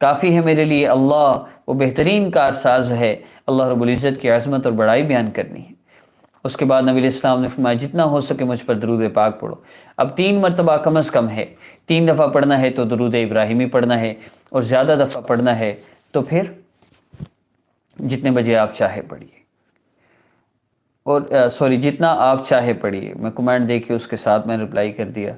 کافی ہے میرے لیے اللہ وہ بہترین کارساز ہے، اللہ رب العزت کی عظمت اور بڑائی بیان کرنی ہے۔ اس کے بعد نبی علیہ السلام نے فرمایا جتنا ہو سکے مجھ پر درود پاک پڑھو۔ اب 3 مرتبہ کم از کم ہے، 3 دفعہ پڑھنا ہے تو درود ابراہیمی پڑھنا ہے، اور زیادہ دفعہ پڑھنا ہے تو پھر جتنے بجے آپ چاہے پڑھیے، اور جتنا آپ چاہے پڑھیے۔ میں کمنٹ دیکھیے اس کے ساتھ میں رپلائی کر دیا،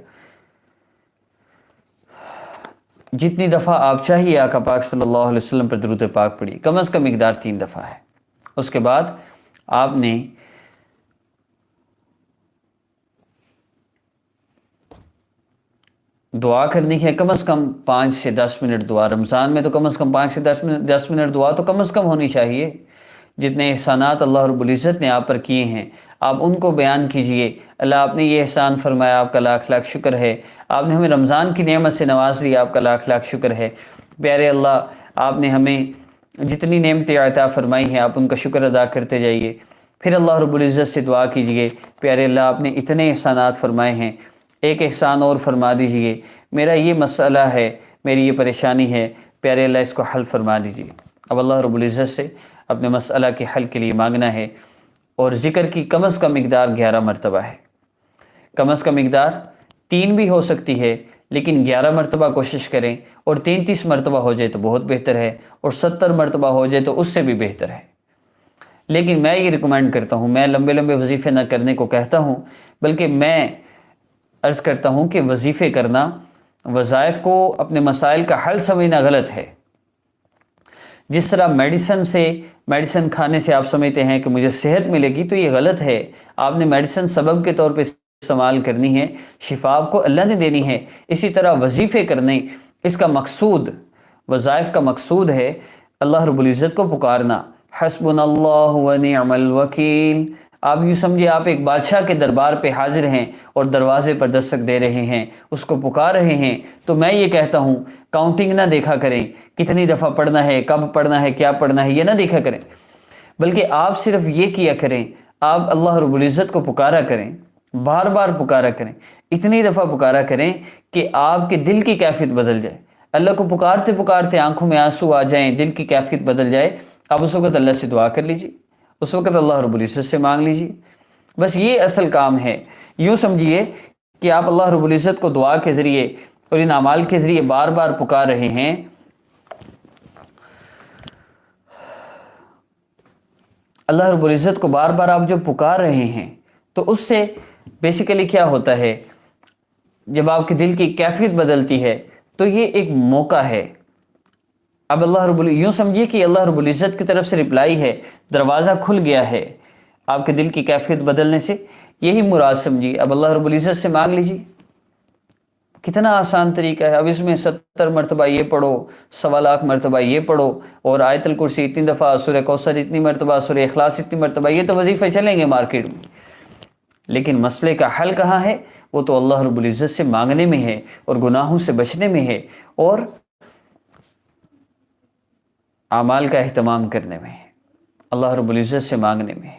جتنی دفعہ آپ چاہیے آقا پاک صلی اللہ علیہ وسلم پر درود پاک پڑھیے، کم از کم مقدار 3 دفعہ ہے۔ اس کے بعد آپ نے دعا کرنی ہے، کم از کم 5 سے 10 منٹ دعا۔ رمضان میں تو کم از کم 5 سے 10 منٹ دعا تو کم از کم ہونی چاہیے۔ جتنے احسانات اللہ رب العزت نے آپ پر کیے ہیں آپ ان کو بیان کیجئے۔ اللہ آپ نے یہ احسان فرمایا، آپ کا لاکھ لاکھ شکر ہے۔ آپ نے ہمیں رمضان کی نعمت سے نواز دیا، آپ کا لاکھ لاکھ شکر ہے۔ پیارے اللہ، آپ نے ہمیں جتنی نعمتیں عطا فرمائی ہیں آپ ان کا شکر ادا کرتے جائیے۔ پھر اللہ رب العزت سے دعا کیجئے، پیارے اللہ آپ نے اتنے احسانات فرمائے ہیں، ایک احسان اور فرما دیجئے، میرا یہ مسئلہ ہے، میری یہ پریشانی ہے، پیارے اللہ اس کو حل فرما دیجئے۔ اب اللہ رب العزت سے اپنے مسئلہ کے حل کے لیے مانگنا ہے، اور ذکر کی کم از کم مقدار 11 مرتبہ ہے۔ کم از کم مقدار 3 بھی ہو سکتی ہے، لیکن 11 مرتبہ کوشش کریں، اور 33 مرتبہ ہو جائے تو بہت بہتر ہے، اور 70 مرتبہ ہو جائے تو اس سے بھی بہتر ہے۔ لیکن میں یہ ریکمینڈ کرتا ہوں، میں لمبے لمبے وظیفے نہ کرنے کو کہتا ہوں، بلکہ میں عرض کرتا ہوں کہ وظیفے کرنا، وظائف کو اپنے مسائل کا حل سمجھنا غلط ہے۔ جس طرح میڈیسن کھانے سے آپ سمجھتے ہیں کہ مجھے صحت ملے گی، تو یہ غلط ہے۔ آپ نے میڈیسن سبب کے طور پہ استعمال کرنی ہے، شفا آپ کو اللہ نے دینی ہے۔ اسی طرح وظیفے کرنے، اس کا مقصود، وظائف کا مقصود ہے اللہ رب العزت کو پکارنا۔ حسبنا اللہ و نعم الوکیل۔ آپ یوں سمجھے آپ ایک بادشاہ کے دربار پہ حاضر ہیں اور دروازے پر دستک دے رہے ہیں، اس کو پکار رہے ہیں۔ تو میں یہ کہتا ہوں کاؤنٹنگ نہ دیکھا کریں، کتنی دفعہ پڑھنا ہے، کب پڑھنا ہے، کیا پڑھنا ہے، یہ نہ دیکھا کریں، بلکہ آپ صرف یہ کیا کریں، آپ اللہ رب العزت کو پکارا کریں، بار بار پکارا کریں، اتنی دفعہ پکارا کریں کہ آپ کے دل کی کیفیت بدل جائے۔ اللہ کو پکارتے پکارتے آنکھوں میں آنسو آ جائیں، دل کی کیفیت بدل جائے، آپ اس وقت اللہ سے دعا کر لیجیے، اس وقت اللہ رب العزت سے مانگ لیجیے۔ بس یہ اصل کام ہے۔ یوں سمجھیے کہ آپ اللہ رب العزت کو دعا کے ذریعے اور ان اعمال کے ذریعے بار بار پکار رہے ہیں۔ اللہ رب العزت کو بار بار آپ جو پکار رہے ہیں، تو اس سے بیسیکلی کیا ہوتا ہے، جب آپ کے دل کی کیفیت بدلتی ہے تو یہ ایک موقع ہے۔ اب یوں سمجھیے کہ اللہ رب العزت کی طرف سے رپلائی ہے، دروازہ کھل گیا ہے آپ کے دل کی کیفیت بدلنے سے، یہی مراد سمجھیے۔ اب اللہ رب العزت سے مانگ لیجیے، کتنا آسان طریقہ ہے۔ اب اس میں 70 مرتبہ یہ پڑھو، 1.25 لاکھ مرتبہ یہ پڑھو، اور آیت الکرسی اتنی دفعہ، سورہ کوثر اتنی مرتبہ، سورہ اخلاص اتنی مرتبہ، یہ تو وظیفے چلیں گے مارکیٹ میں، لیکن مسئلے کا حل کہاں ہے؟ وہ تو اللہ رب العزت سے مانگنے میں ہے، اور گناہوں سے بچنے میں ہے، اور اعمال کا اہتمام کرنے میں ہے، اللہ رب العزت سے مانگنے میں ہے۔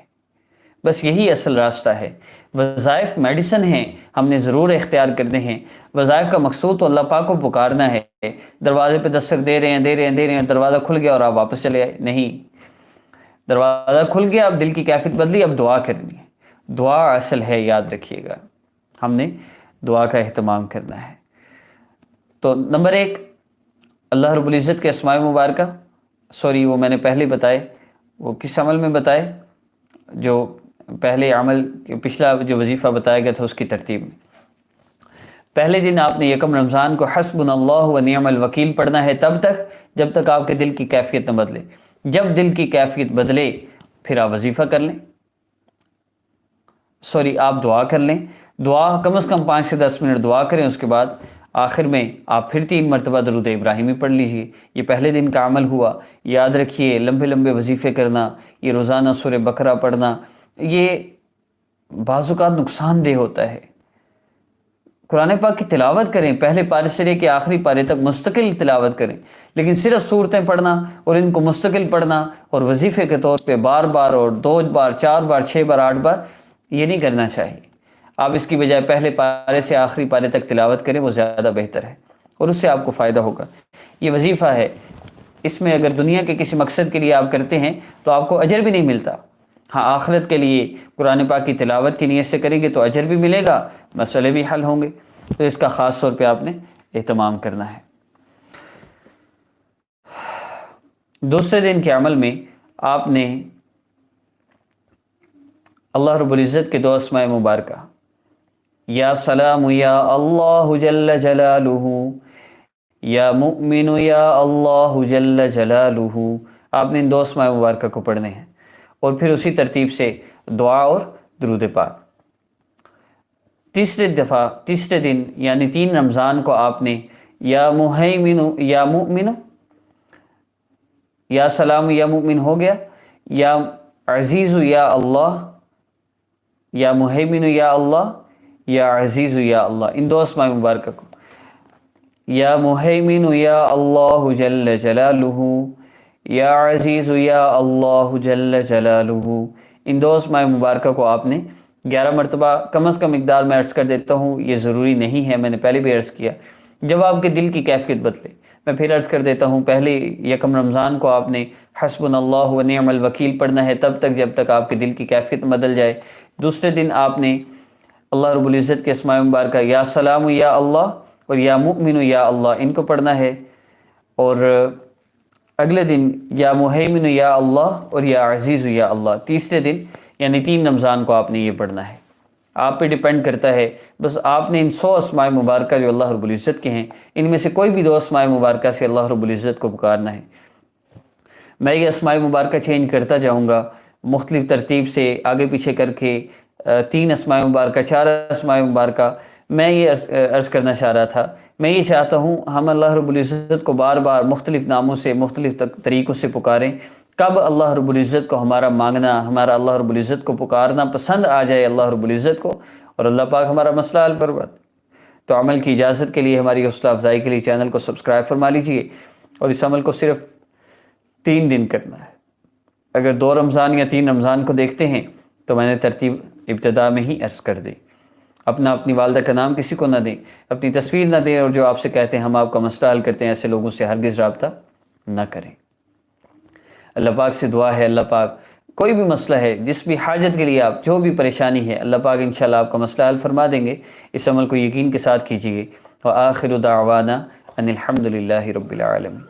بس یہی اصل راستہ ہے۔ وظائف میڈیسن ہیں، ہم نے ضرور اختیار کرنے ہیں۔ وظائف کا مقصود تو اللہ پاک کو پکارنا ہے۔ دروازے پہ دستک دے رہے ہیں، دروازہ کھل گیا اور آپ واپس چلے آئے، نہیں، دروازہ کھل گیا، اب دل کی کیفیت بدلی، اب دعا کرنی ہے۔ دعا اصل ہے، یاد رکھیے گا، ہم نے دعا کا اہتمام کرنا ہے۔ تو نمبر 1، اللہ رب العزت کے اسماء مبارکہ، وہ میں نے پہلے بتائے، وہ کس عمل میں بتائے، جو پہلے عمل، پچھلا جو وظیفہ بتایا گیا تھا اس کی ترتیب میں۔ پہلے دن آپ نے یکم رمضان کو حسبنا اللہ و نعم الوکیل پڑھنا ہے، تب تک جب تک آپ کے دل کی کیفیت نہ بدلے۔ جب دل کی کیفیت بدلے پھر آپ وظیفہ کر لیں، آپ دعا کر لیں۔ دعا کم از کم 5 سے 10 منٹ دعا کریں، اس کے بعد آخر میں آپ پھر 3 مرتبہ درود ابراہیمی پڑھ لیجئے۔ یہ پہلے دن کا عمل ہوا۔ یاد رکھیے، لمبے لمبے وظیفے کرنا، یہ روزانہ سورہ بقرہ پڑھنا، یہ بعض اوقات نقصان دہ ہوتا ہے۔ قرآن پاک کی تلاوت کریں، پہلے پارے سے لے کے آخری پارے تک مستقل تلاوت کریں، لیکن صرف صورتیں پڑھنا اور ان کو مستقل پڑھنا اور وظیفے کے طور پہ بار بار اور 2 بار 4 بار 6 بار 8 بار یہ نہیں کرنا چاہیے۔ آپ اس کی بجائے پہلے پارے سے آخری پارے تک تلاوت کریں، وہ زیادہ بہتر ہے، اور اس سے آپ کو فائدہ ہوگا۔ یہ وظیفہ ہے، اس میں اگر دنیا کے کسی مقصد کے لیے آپ کرتے ہیں تو آپ کو اجر بھی نہیں ملتا. ہاں آخرت کے لیے قرآن پاک کی تلاوت کی نیت سے کریں گے تو اجر بھی ملے گا، مسئلے بھی حل ہوں گے. تو اس کا خاص طور پہ آپ نے اہتمام کرنا ہے. دوسرے دن کے عمل میں آپ نے اللہ رب العزت کے دو اسماء مبارکہ یا سلام یا اللہ جل جلالہ، یا مؤمن یا اللہ جل جلالہ، آپ نے ان دو اسماء مبارکہ کو پڑھنے ہیں، اور پھر اسی ترتیب سے دعا اور درود پاک. تیسرے دن یعنی 3 رمضان کو آپ نے یا مہیمن یا مؤمن، یا سلام یا مؤمن ہو گیا، یا عزیز یا اللہ، یا مہیمن یا اللہ، یا عزیز یا اللہ، ان دو اسماء مبارکہ کو یا مہیمن یا اللہ جل جلالہ، یا عزیز یا اللہ جل جلالہ، ان دو اسماء مبارکہ کو آپ نے 11 مرتبہ کم از کم مقدار میں عرض کر دیتا ہوں، یہ ضروری نہیں ہے، میں نے پہلے بھی عرض کیا. جب آپ کے دل کی کیفیت بدلے، میں پھر عرض کر دیتا ہوں، پہلے 1 رمضان کو آپ نے حسبنا اللہ و نعم الوکیل پڑھنا ہے تب تک جب تک آپ کے دل کی کیفیت بدل جائے. دوسرے دن آپ نے اللہ رب العزت کے اسماء مبارکہ یا سلام یا اللہ اور یا مؤمن یا اللہ ان کو پڑھنا ہے، اور اگلے دن یا مہیمن یا اللہ اور یا عزیز یا اللہ. تیسرے دن یعنی 3 رمضان کو آپ نے یہ پڑھنا ہے. آپ پہ ڈیپینڈ کرتا ہے، بس آپ نے ان 100 اسماء مبارکہ جو اللہ رب العزت کے ہیں ان میں سے کوئی بھی 2 اسماء مبارکہ سے اللہ رب العزت کو پکارنا ہے. میں یہ اسماء مبارکہ چینج کرتا جاؤں گا مختلف ترتیب سے، آگے پیچھے کر کے 3 اسماء مبارکہ، 4 اسماء مبارکہ. میں یہ عرض کرنا چاہ رہا تھا، میں یہ چاہتا ہوں ہم اللہ رب العزت کو بار بار مختلف ناموں سے مختلف طریقوں سے پکاریں. کب اللہ رب العزت کو ہمارا مانگنا، ہمارا اللہ رب العزت کو پکارنا پسند آ جائے اللہ رب العزت کو، اور اللہ پاک ہمارا مسئلہ حل فرما. تو عمل کی اجازت کے لیے، ہماری حوصلہ افزائی کے لیے چینل کو سبسکرائب فرما لیجئے، اور اس عمل کو صرف 3 دن کرنا ہے. اگر 2 رمضان یا 3 رمضان کو دیکھتے ہیں تو میں نے ترتیب ابتدا میں ہی عرض کر دی. اپنی والدہ کا نام کسی کو نہ دیں، اپنی تصویر نہ دیں، اور جو آپ سے کہتے ہیں ہم آپ کا مسئلہ حل کرتے ہیں ایسے لوگوں سے ہرگز رابطہ نہ کریں. اللہ پاک سے دعا ہے، اللہ پاک کوئی بھی مسئلہ ہے، جس بھی حاجت کے لیے آپ جو بھی پریشانی ہے، اللہ پاک انشاءاللہ آپ کا مسئلہ حل فرما دیں گے. اس عمل کو یقین کے ساتھ کیجیے. وآخر دعوانا ان الحمد للہ رب العالمین.